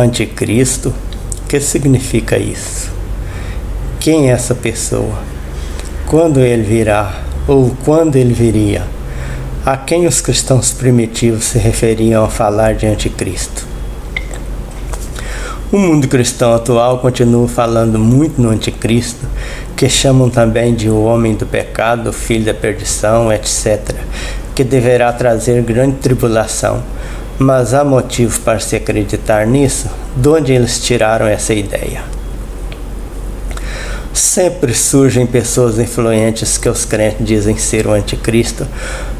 Anticristo? O que significa isso? Quem é essa pessoa? Quando ele virá? Ou quando ele viria? A quem os cristãos primitivos se referiam ao falar de Anticristo? O mundo cristão atual continua falando muito no Anticristo, que chamam também de o homem do pecado, o filho da perdição, etc., que deverá trazer grande tribulação. Mas há motivo para se acreditar nisso? De onde eles tiraram essa ideia? Sempre surgem pessoas influentes que os crentes dizem ser o anticristo,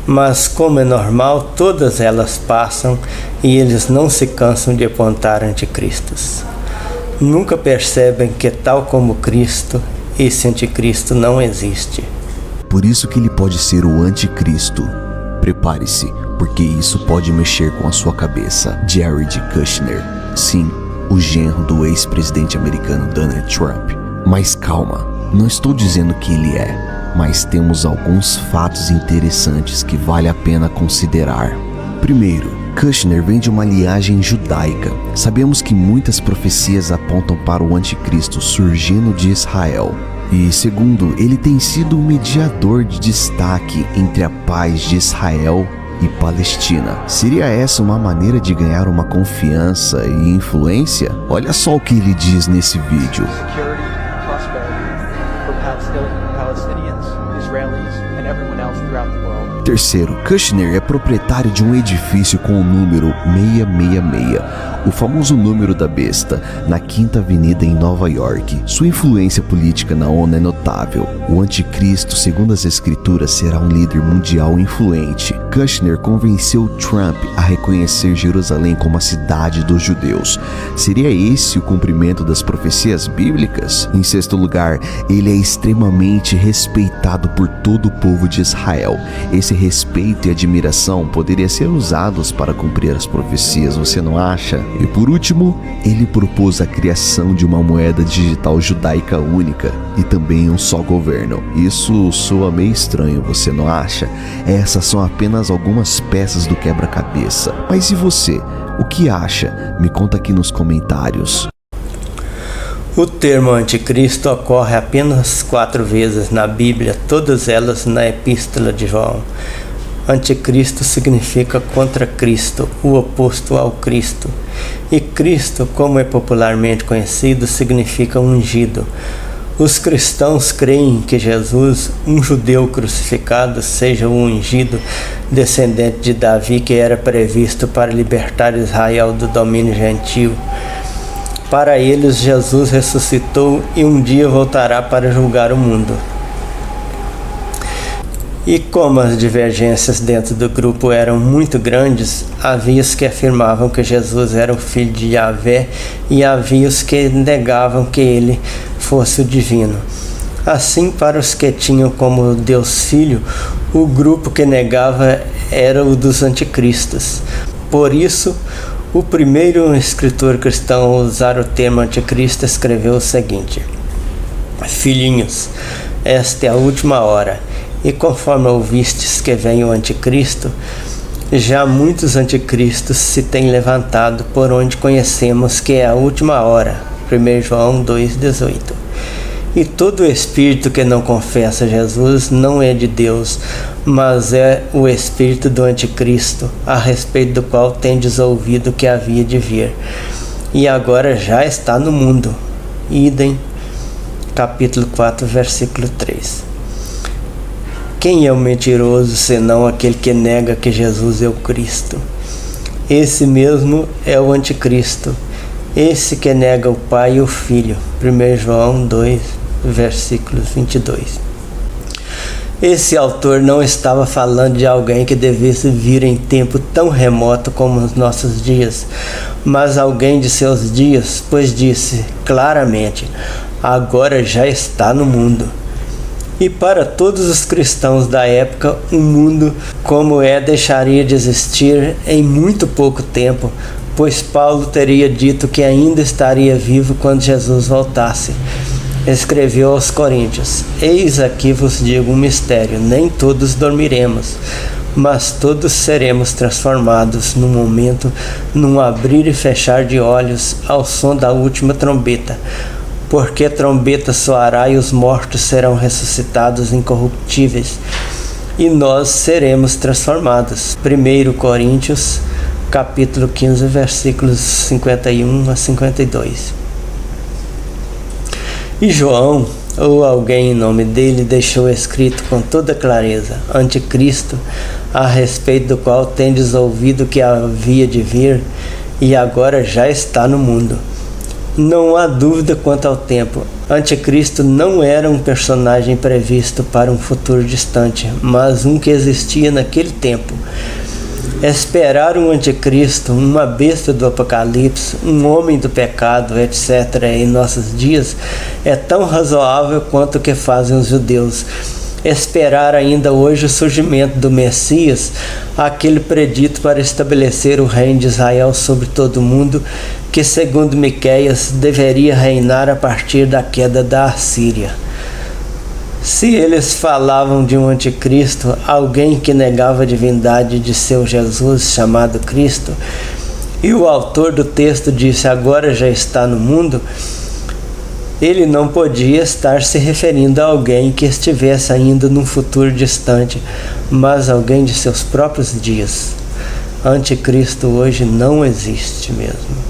mas como é normal, todas elas passam e eles não se cansam de apontar anticristos. Nunca percebem que, tal como Cristo, esse anticristo não existe. Por isso que ele pode ser o anticristo. Prepare-se, porque isso pode mexer com a sua cabeça. Jared Kushner. Sim, o genro do ex-presidente americano Donald Trump. Mas calma, não estou dizendo que ele é, mas temos alguns fatos interessantes que vale a pena considerar. Primeiro, Kushner vem de uma linhagem judaica. Sabemos que muitas profecias apontam para o anticristo surgindo de Israel. E segundo, ele tem sido um mediador de destaque entre a paz de Israel e Palestina. Seria essa uma maneira de ganhar uma confiança e influência? Olha só o que ele diz nesse vídeo. Terceiro, Kushner é proprietário de um edifício com o número 666, o famoso número da besta, na 5ª Avenida em Nova York. Sua influência política na ONU é notável. O anticristo, segundo as escrituras, será um líder mundial influente. Kushner convenceu Trump a reconhecer Jerusalém como a cidade dos judeus. Seria esse o cumprimento das profecias bíblicas? Em sexto lugar, ele é extremamente respeitado por todo o povo de Israel. Esse respeito e admiração poderiam ser usados para cumprir as profecias, você não acha? E por último, ele propôs a criação de uma moeda digital judaica única e também um só governo. Isso soa meio estranho, você não acha? Essas são apenas algumas peças do quebra-cabeça. Mas e você? O que acha? Me conta aqui nos comentários. O termo anticristo ocorre apenas 4 vezes na Bíblia, todas elas na Epístola de João. Anticristo significa contra Cristo, o oposto ao Cristo. E Cristo, como é popularmente conhecido, significa ungido. Os cristãos creem que Jesus, um judeu crucificado, seja o ungido descendente de Davi que era previsto para libertar Israel do domínio gentil. Para eles, Jesus ressuscitou e um dia voltará para julgar o mundo. E como as divergências dentro do grupo eram muito grandes, havia os que afirmavam que Jesus era o filho de Yahvé e havia os que negavam que ele fosse o divino. Assim, para os que tinham como Deus Filho, o grupo que negava era o dos anticristos. Por isso, o primeiro escritor cristão a usar o termo anticristo escreveu o seguinte: Filhinhos, esta é a última hora, e conforme ouvistes que vem o anticristo, já muitos anticristos se têm levantado, por onde conhecemos que é a última hora. 1 João 2,18. E todo espírito que não confessa Jesus não é de Deus, mas é o espírito do anticristo, a respeito do qual tendes ouvido que havia de vir, e agora já está no mundo. Idem, capítulo 4, versículo 3. Quem é o mentiroso, senão aquele que nega que Jesus é o Cristo? Esse mesmo é o anticristo, esse que nega o Pai e o Filho. 1 João 2, versículo 22. Esse autor não estava falando de alguém que devesse vir em tempo tão remoto como os nossos dias, mas alguém de seus dias, pois disse claramente: agora já está no mundo. E para todos os cristãos da época, o mundo como é deixaria de existir em muito pouco tempo, pois Paulo teria dito que ainda estaria vivo quando Jesus voltasse. Escreveu aos Coríntios: Eis aqui vos digo um mistério, nem todos dormiremos, mas todos seremos transformados num momento, num abrir e fechar de olhos, ao som da última trombeta. Porque a trombeta soará e os mortos serão ressuscitados incorruptíveis, e nós seremos transformados. 1 Coríntios, capítulo 15, versículos 51 a 52. E João, ou alguém em nome dele, deixou escrito com toda clareza: Anticristo, a respeito do qual tendes ouvido que havia de vir, e agora já está no mundo. Não há dúvida quanto ao tempo. Anticristo não era um personagem previsto para um futuro distante, mas um que existia naquele tempo. Esperar um anticristo, uma besta do Apocalipse, um homem do pecado, etc., em nossos dias, é tão razoável quanto o que fazem os judeus. Esperar ainda hoje o surgimento do Messias, aquele predito para estabelecer o reino de Israel sobre todo o mundo, que, segundo Miqueias, deveria reinar a partir da queda da Assíria. Se eles falavam de um anticristo, alguém que negava a divindade de seu Jesus, chamado Cristo, e o autor do texto disse: agora já está no mundo, ele não podia estar se referindo a alguém que estivesse ainda num futuro distante, mas alguém de seus próprios dias. Anticristo hoje não existe mesmo.